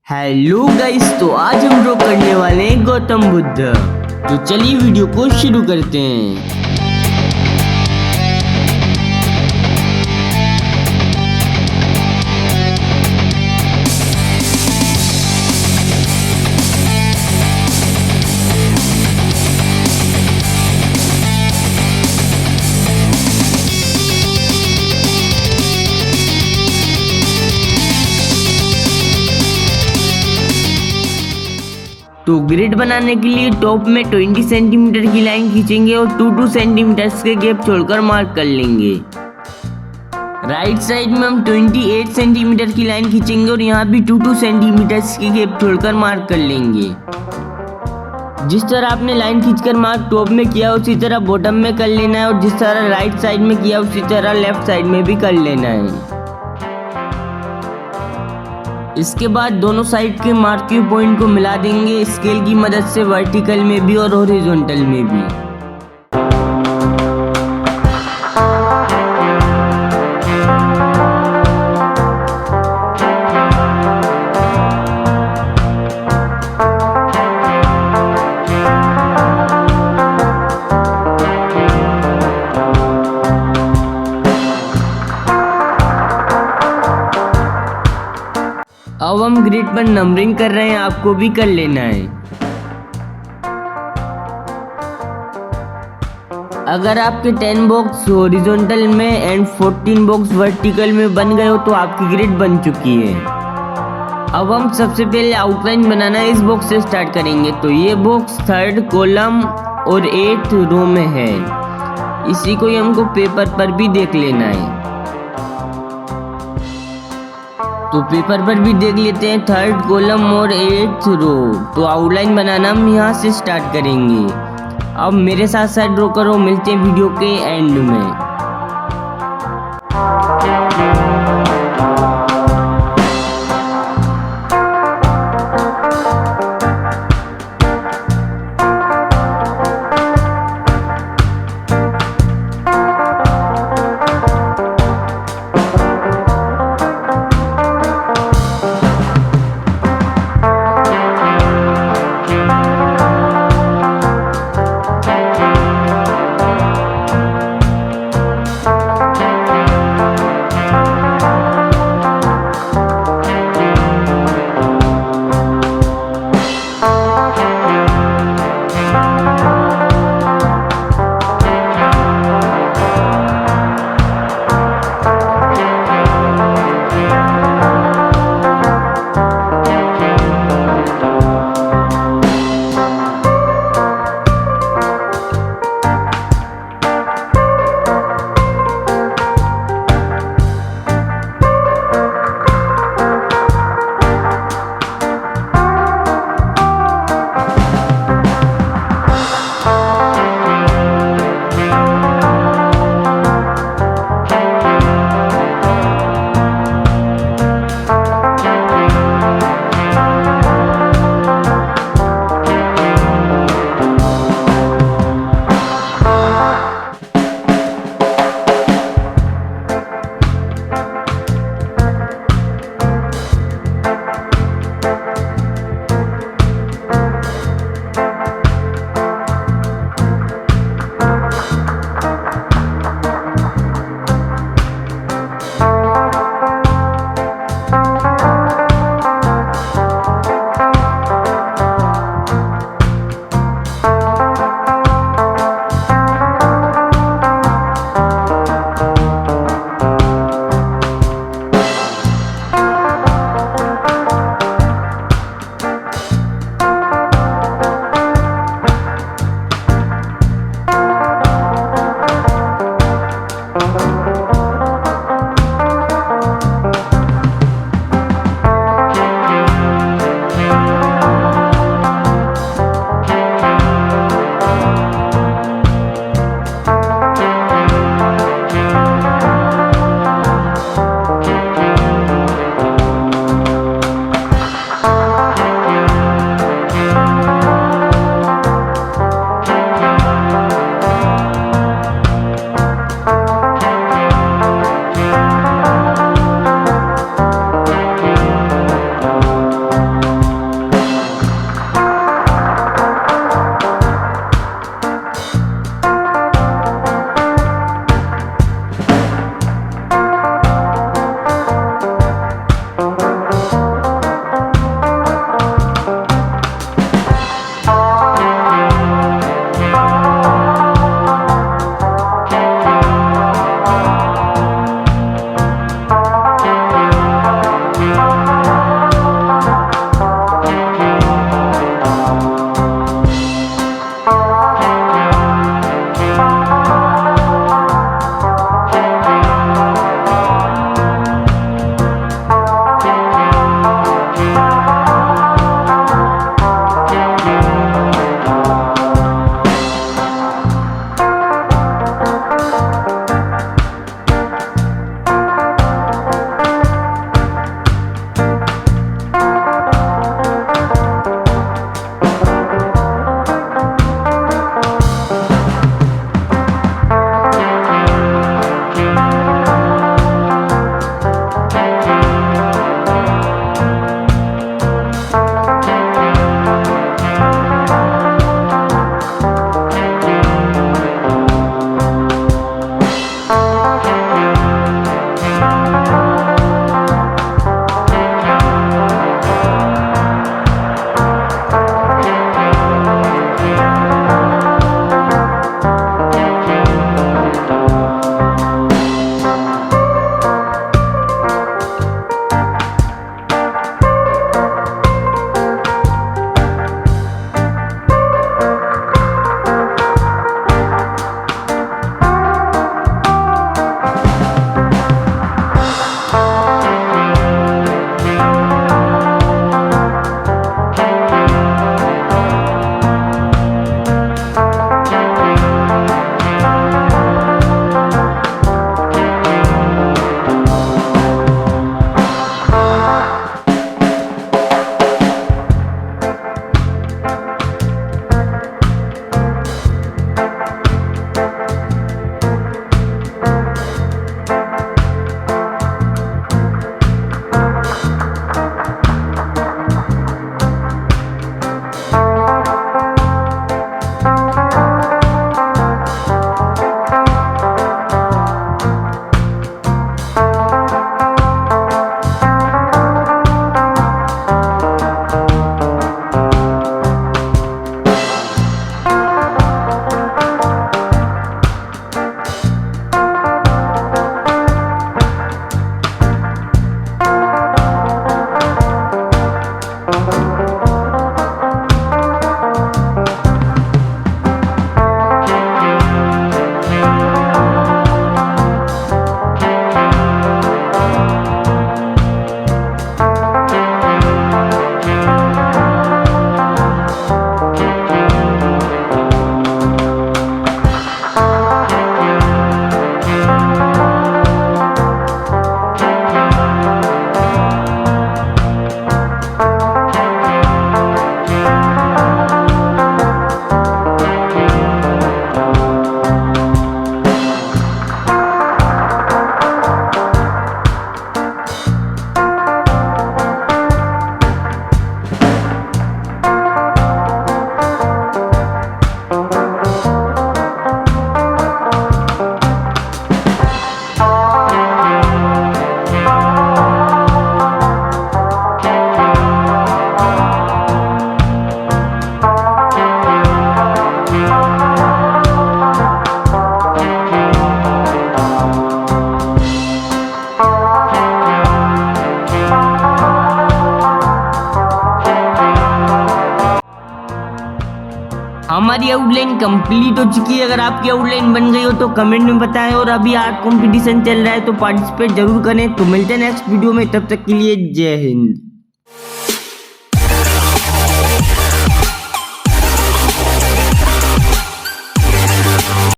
Hello guys, तो आज हम ड्रॉ करने वाले हैं गौतम बुद्ध। तो चलिए वीडियो को शुरू करते हैं। तो ग्रिड बनाने के लिए टॉप में 20 सेंटीमीटर की लाइन खींचेंगे और 2 सेंटीमीटर के गैप छोड़कर मार्क कर लेंगे। राइट साइड में हम 28 सेंटीमीटर की लाइन खींचेंगे और यहाँ भी 2 सेंटीमीटर के गैप छोड़कर मार्क कर लेंगे। जिस तरह आपने लाइन खींचकर मार्क टॉप में किया उसी तरह बॉटम में कर लेना है और जिस तरह राइट साइड में किया उसी तरह लेफ्ट साइड में भी कर लेना है। इसके बाद दोनों साइड के मार्किंग पॉइंट को मिला देंगे स्केल की मदद से, वर्टिकल में भी और हॉरिजॉन्टल में भी। अब हम ग्रिड पर नंबरिंग कर रहे हैं, आपको भी कर लेना है। अगर आपके 10 बॉक्स हॉरिजॉन्टल में एंड 14 बॉक्स वर्टिकल में बन गए हो तो आपकी ग्रिड बन चुकी है। अब हम सबसे पहले आउटलाइन बनाना इस बॉक्स से स्टार्ट करेंगे। तो ये बॉक्स 3rd कॉलम और 8th रो में है, इसी को हमको पेपर पर भी देख लेना है। तो पेपर पर भी देख लेते हैं 3rd कॉलम और 8th रो। तो आउटलाइन बनाना हम यहाँ से स्टार्ट करेंगे। अब मेरे साथ साथ ड्रॉ करो, मिलते हैं वीडियो के एंड में। हमारी आउटलाइन कंप्लीट हो चुकी है। अगर आपकी आउटलाइन बन गई हो तो कमेंट में बताएं, और अभी आर्ट कंपटीशन चल रहा है तो पार्टिसिपेट जरूर करें। तो मिलते हैं नेक्स्ट वीडियो में, तब तक के लिए जय हिंद।